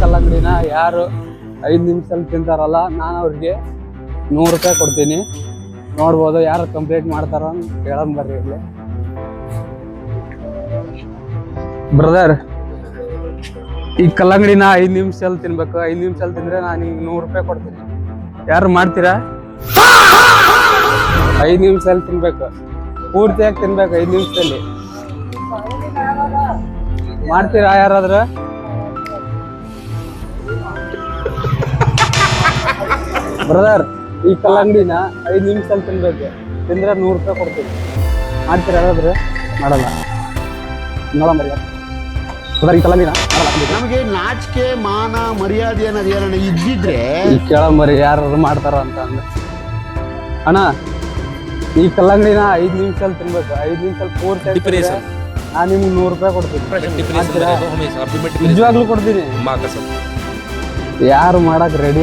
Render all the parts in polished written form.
ಕಲ್ಲಂಗಡಿನ ಯಾರು 5 ನಿಮಿಷದಲ್ಲಿ ತಿಂತಾರಲ್ಲ ನಾನು ಅವ್ರಿಗೆ 100 ರೂಪಾಯಿ ಕೊಡ್ತೀನಿ. ನೋಡ್ಬೋದು ಯಾರು ಕಂಪ್ಲೀಟ್ ಮಾಡ್ತಾರ ಅಂತ ಕೇಳೋಣ ಬರ್ರಿ ಇಲ್ಲಿ. ಬ್ರದರ್, ಈ ಕಲ್ಲಂಗಡಿನ 5 ನಿಮಿಷದಲ್ಲಿ ತಿನ್ಬೇಕು. 5 ನಿಮಿಷದಲ್ಲಿ ತಿಂದ್ರೆ ನಾನು ಈಗ 100 ರೂಪಾಯಿ ಕೊಡ್ತೀನಿ. ಯಾರು ಮಾಡ್ತೀರಾ? 5 ನಿಮಿಷದಲ್ಲಿ ತಿನ್ಬೇಕು, ಪೂರ್ತಿಯಾಗಿ ತಿನ್ಬೇಕು. 5 ನಿಮಿಷದಲ್ಲಿ ಮಾಡ್ತೀರಾ ಯಾರಾದ್ರೂ? ಬ್ರದರ್, ಈ ಕಲ್ಲಂಗಡಿನ 5 ನಿಮಿಷದಲ್ಲಿ ತಿನ್ಬೇಕು, ತಿಂದ್ರೆ 100 ರೂಪಾಯಿ ಕೊಡ್ತೀನಿ. ಮಾಡ್ತೀರಾ ಯಾರಾದ್ರೂ? ಮಾಡಲ್ಲ. ನೋಡಂಬರಿ ಈ ಕಲ್ಲಂಗಡಿನ ನಮಗೆ ನಾಚಿಕೆ ಮಾನ ಮರ್ಯಾದೆ ಅನ್ನೋದು ಏನನ್ನ ಇದ್ದಿದ್ರೆ ಈ ಕೇಳಂಬರಿ ಯಾರು ಮಾಡ್ತಾರ ಅಂತ ಅಂದ್ರೆ. ಅಣ್ಣ, ಈ ಕಲ್ಲಂಗಡಿನ 5 ನಿಮಿಷದಲ್ಲಿ ತಿನ್ಬೇಕು, 5 ನಿಮಿಷದಲ್ಲಿ ಪೂರ್ತಿ ನಾನು ನಿಮ್ಗೆ 100 ರೂಪಾಯಿ ಕೊಡ್ತೀನಿ. ನಿಜವಾಗ್ಲೂ ಕೊಡ್ತೀನಿ. ಯಾರು ಮಾಡಕ್ ರೆಡಿ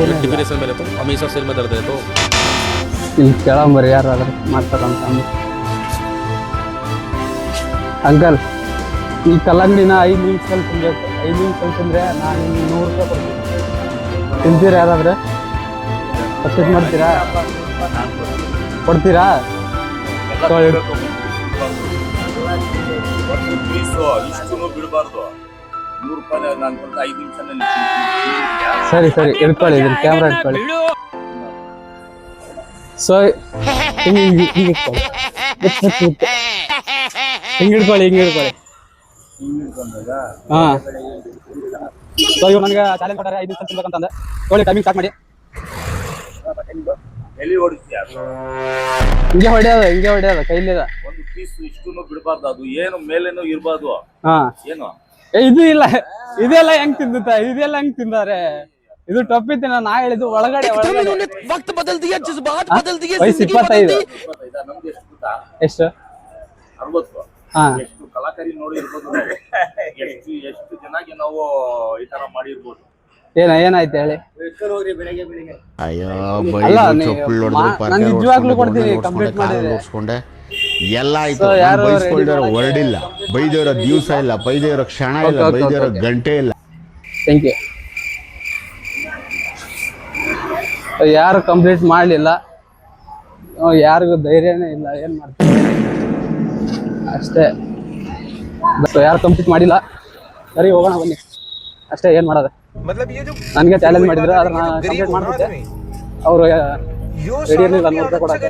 ಇಲ್ಲಿ ಕೇಳಂಬರಿ ಯಾರಾದ್ರೂ ಮಾಡ್ತಾರಂತ ಅಂದ್ರೆ. ಅಂಕಲ್, ಈ ಕಲ್ಲಂಗಡಿನ 5 ನಿಮಿಷದಲ್ಲಿ ತಿನ್ಬೇಕು, 5 ನಿಮಿಷದಲ್ಲಿ ತಿಂದ್ರೆ ನಾನು ನಿಮ್ಗೆ 100 ರೂಪಾಯಿ ಕೊಡ್ತೀನಿ. ತಿಂತೀರಾ ಯಾರಾದ್ರೆ? ಪರ್ಚೇಸ್ ಮಾಡ್ತೀರಾ? ಕೊಡ್ತೀರಾ? ಸರಿ ಸರಿ, ಇಟ್ಕೊಳ್ಳಿ, ಇದನ್ನ ಕ್ಯಾಮ್ರಾ ಇಟ್ಕೊಳ್ಳಿ. ಸೊ ಹಿಂಗ್ ಹಿಡ್ಕೊಳ್ಳಿ. ಹಾ, ಸೊ ಇವ್ ನನಗೆ ಚಾಲೆಂಜ್ ಕೊಟ್ಟಾರೆ 5 ನಿಮಿಷ ತಿನ್ಬೇಕಂತಂದ್ರೆ. ನೋಡಿ, ಟೈಮಿಂಗ್ ಸ್ಟಾರ್ಟ್ ಮಾಡಿ. ಹಿಂಗೆ ಹೊಡೆಯೋದು ಕೈಲಿದ ಒಂದು ಪೀಸ್ ಇಷ್ಟುನು ಬಿಡಬಾರ್ದು. ಅದು ಏನು ಮೇಲೇನು ಇರಬಾರ್ದು. ಹಾ, ಏನು ಇದು ಇಲ್ಲ, ಇದೆಲ್ಲ ಹೆಂಗ್ ತಿಂತಾರೆ? ಇದು ಟೊಪ್ಪಿತ್ತಿನ ನಾ ಹೇಳಿದ್ದು ಒಳಗಡೆ. ವಯಸ್ಸು 25. ಎಷ್ಟು? 60. ಹಾ, ಎಷ್ಟು ಕಲಾಕಾರಿ ನೋಡಿ ಇರ್ಬೋದು. ಎಷ್ಟು ಜನಕ್ಕೆ ನಾವು ಈ ತರ ಮಾಡಿರ್ಬೋದು. ಏನಾಯ್ತು ಹೇಳಿ? ನಾನು ನಿಜವಾಗ್ಲೂ ಕೊಡ್ತೀನಿ, ಕಂಪ್ಲೀಟ್ ಮಾಡಿದ್ರೆ ಎಲ್ಲ ಆಯ್ತು. ಬೈಸ್ಕೊಳ್ದಿರೋ ವರ್ಡ್ ಇಲ್ಲ, ಬೈದಿರೋ ದಿವಸ ಇಲ್ಲ, ಬೈದಿರೋ ಕ್ಷಣ ಇಲ್ಲ, ಬೈದಿರೋ ಗಂಟೆ ಇಲ್ಲ. Thank you. ಯಾರು ಕಂಪ್ಲೀಟ್ ಮಾಡಲಿಲ್ಲ, ಯಾರಿಗೂ ಧೈರ್ಯನೇ ಇಲ್ಲ, ಏನ್ ಮಾಡ್ತಾರೆ ಅಷ್ಟೇ. ಯಾರು ಕಂಪ್ಲೀಟ್ ಮಾಡಿಲ್ಲ, ಸರಿ ಹೋಗೋಣ ಬನ್ನಿ ಅಷ್ಟೇ. ಏನ್ ಮಾಡೋದು? ನನಗೆ ಚಾಲೆಂಜ್ ಮಾಡಿದ್ರು, ಆದ್ರೆ ನಾನು ಕಂಪ್ಲೀಟ್ ಮಾಡ್ತಿದ್ದೆ. ಅವರು ರೆಡಿ ಇರಲಿಲ್ಲ 100 ರೂಪಾಯಿ ಕೊಡಕ್ಕೆ.